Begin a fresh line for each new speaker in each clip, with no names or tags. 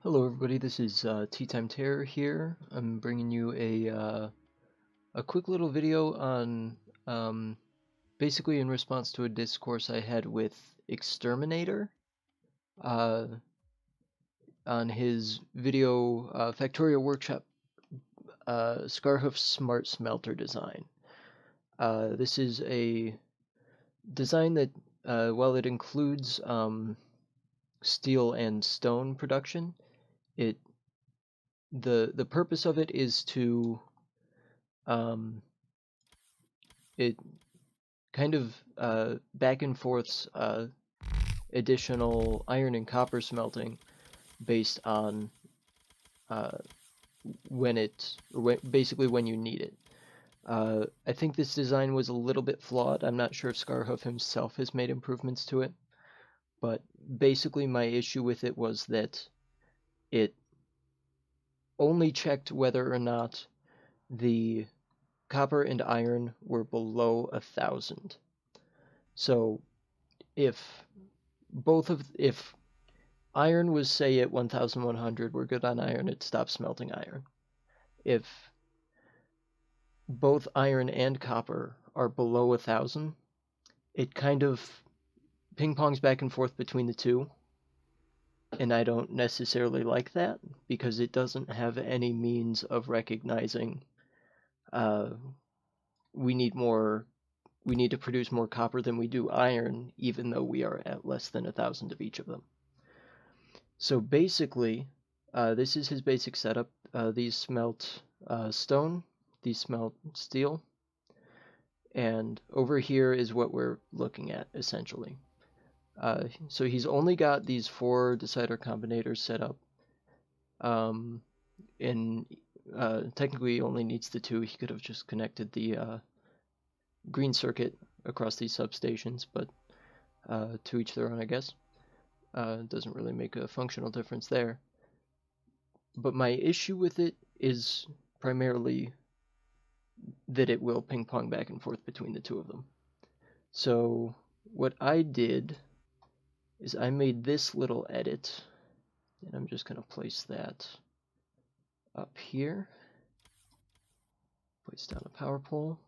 Hello everybody, this is Tea Time Terror here. I'm bringing you a quick little video on basically in response to a discourse I had with Xterminator uh, on his video Factorio Workshop Scarhoof Smart Smelter design. This is a design that while it includes steel and stone production, it the purpose of it is to um, it kind of back and forths additional iron and copper smelting based on uh, basically when you need it. I think this design was a little bit flawed. I'm not sure if Scarhoof himself has made improvements to it, but basically my issue with it was that it only checked whether or not the copper and iron were below 1,000. So if if iron was, say, at 1,100, we're good on iron, it stops smelting iron. If both iron and copper are below 1,000, it kind of ping-pongs back and forth between the two, and I don't necessarily like that, because it doesn't have any means of recognizing uh, we need to produce more copper than we do iron, even though we are at less than 1,000 of each of them. So basically, this is his basic setup. These smelt stone, these smelt steel, and over here is what we're looking at, essentially. So he's only got these 4 decider combinators set up, and technically he only needs the 2. He could have just connected the green circuit across these substations, but to each their own, I guess. Doesn't really make a functional difference there. But my issue with it is primarily that it will ping pong back and forth between the two of them. So what I did is I made this little edit, and I'm just going to place that up here. Place down a power pole.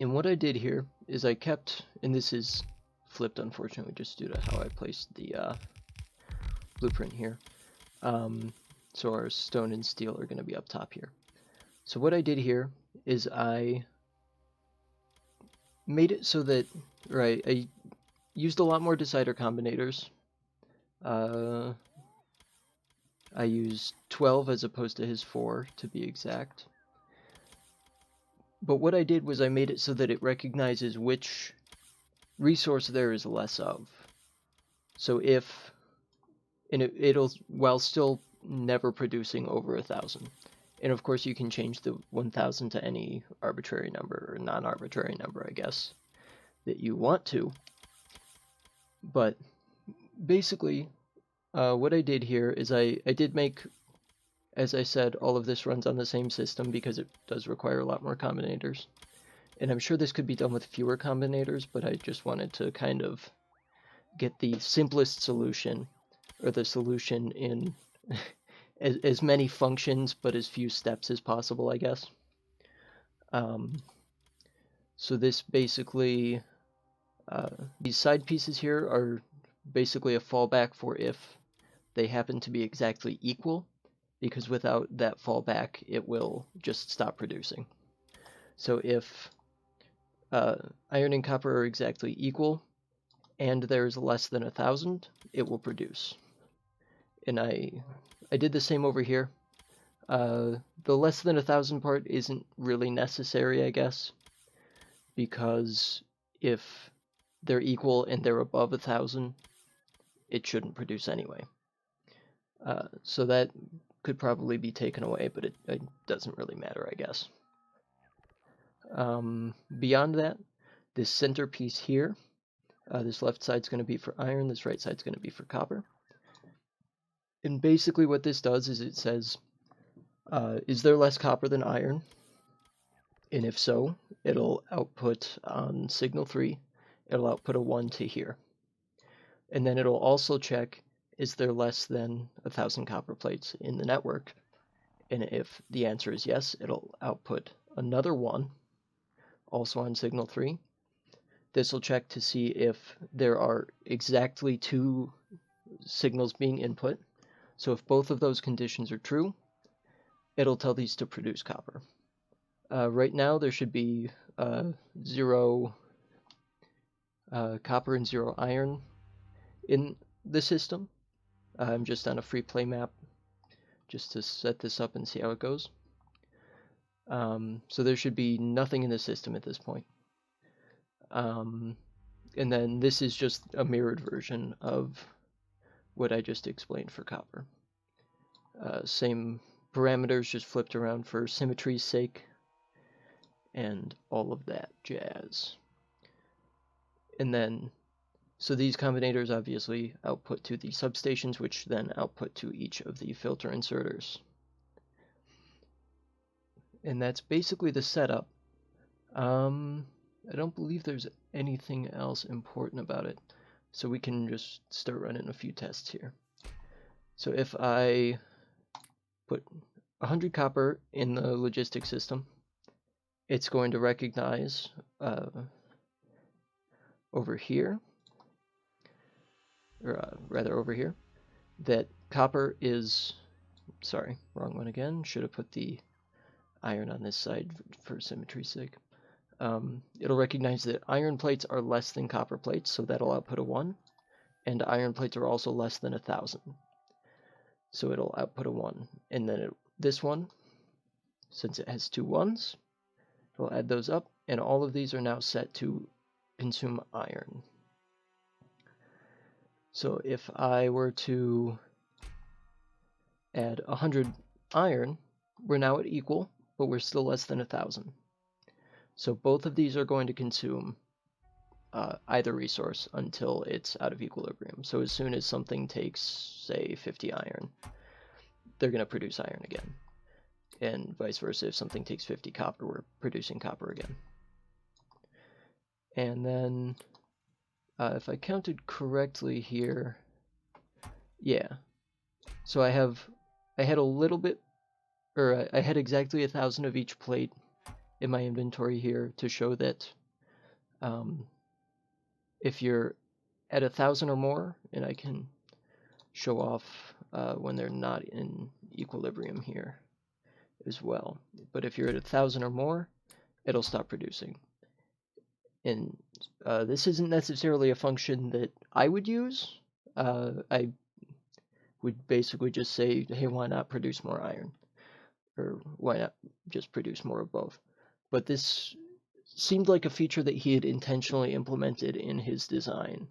And what I did here is I kept, and this is flipped unfortunately just due to how I placed the blueprint here. So our stone and steel are going to be up top here. So what I did here is I made it so that, right, I used a lot more decider combinators. I used 12 as opposed to his 4 to be exact. But what I did was I made it so that it recognizes which resource there is less of. So if, and it'll, while still never producing over 1,000. And of course you can change the 1,000 to any arbitrary number, or non-arbitrary number, I guess, that you want to. But basically, what I did here is I did make, as I said, all of this runs on the same system because it does require a lot more combinators. And I'm sure this could be done with fewer combinators, but I just wanted to kind of get the simplest solution, or the solution in as many functions but as few steps as possible, I guess. So this basically, these side pieces here are basically a fallback for if they happen to be exactly equal, because without that fallback it will just stop producing. So if iron and copper are exactly equal and there's less than 1,000, it will produce. And I did the same over here. The less than 1,000 part isn't really necessary, I guess, because if they're equal and they're above 1,000, it shouldn't produce anyway. So that could probably be taken away, but it doesn't really matter, I guess. Beyond that, this center piece here, this left side's going to be for iron, this right side's going to be for copper. And basically what this does is it says, is there less copper than iron? And if so, it'll output on signal 3, it'll output a 1 to here. And then it'll also check, is there less than 1,000 copper plates in the network? And if the answer is yes, it'll output another 1, also on signal 3. This will check to see if there are exactly 2 signals being input. So if both of those conditions are true, it'll tell these to produce copper. Right now there should be 0 copper and 0 iron in the system. I'm just on a free play map just to set this up and see how it goes. So there should be nothing in the system at this point. And then this is just a mirrored version of what I just explained for copper. Same parameters, just flipped around for symmetry's sake, and all of that jazz. And then, so these combinators obviously output to the substations, which then output to each of the filter inserters. And that's basically the setup. I don't believe there's anything else important about it, so we can just start running a few tests here. So if I put 100 copper in the logistics system, it's going to recognize over here, or rather over here, that copper is, sorry, wrong one again, should have put the iron on this side for symmetry's sake. It'll recognize that iron plates are less than copper plates, so that'll output a 1, and iron plates are also less than 1,000, so it'll output a 1. And then this one, since it has 2 1s, it'll add those up, and all of these are now set to consume iron. So if I were to add 100 iron, we're now at equal, but we're still less than 1,000. So both of these are going to consume either resource until it's out of equilibrium. So as soon as something takes, say, 50 iron, they're going to produce iron again. And vice versa, if something takes 50 copper, we're producing copper again. And then, if I counted correctly here, yeah. So I had a little bit, or I had exactly 1,000 of each plate in my inventory here to show that if you're at 1,000 or more, and I can show off when they're not in equilibrium here as well. But if you're at 1,000 or more, it'll stop producing. And this isn't necessarily a function that I would use. I would basically just say, hey, why not produce more iron? Or why not just produce more of both? But this seemed like a feature that he had intentionally implemented in his design.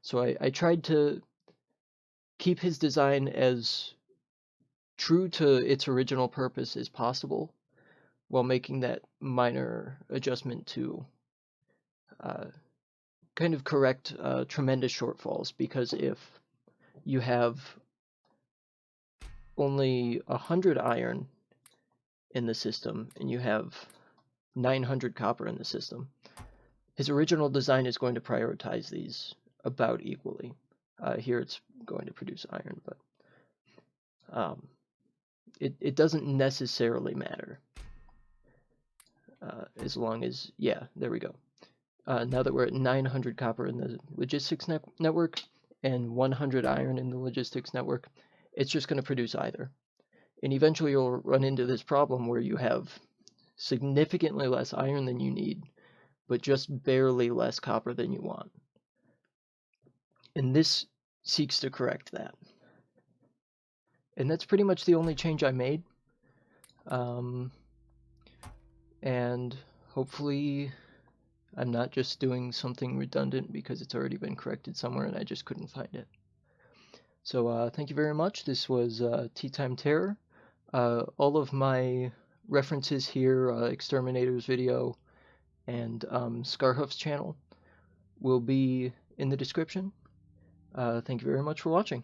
So I tried to keep his design as true to its original purpose as possible, while making that minor adjustment to kind of correct tremendous shortfalls. Because if you have only 100 iron in the system and you have 900 copper in the system, his original design is going to prioritize these about equally. Here it's going to produce iron, but it doesn't necessarily matter. As long as, yeah, there we go. Now that we're at 900 copper in the logistics network and 100 iron in the logistics network, it's just going to produce either. And eventually you'll run into this problem where you have significantly less iron than you need, but just barely less copper than you want. And this seeks to correct that. And that's pretty much the only change I made. And hopefully I'm not just doing something redundant because it's already been corrected somewhere and I just couldn't find it. So thank you very much. This was Tea Time Terror. All of my references here, Xterminator's video and Scarhoof's channel, will be in the description. Thank you very much for watching.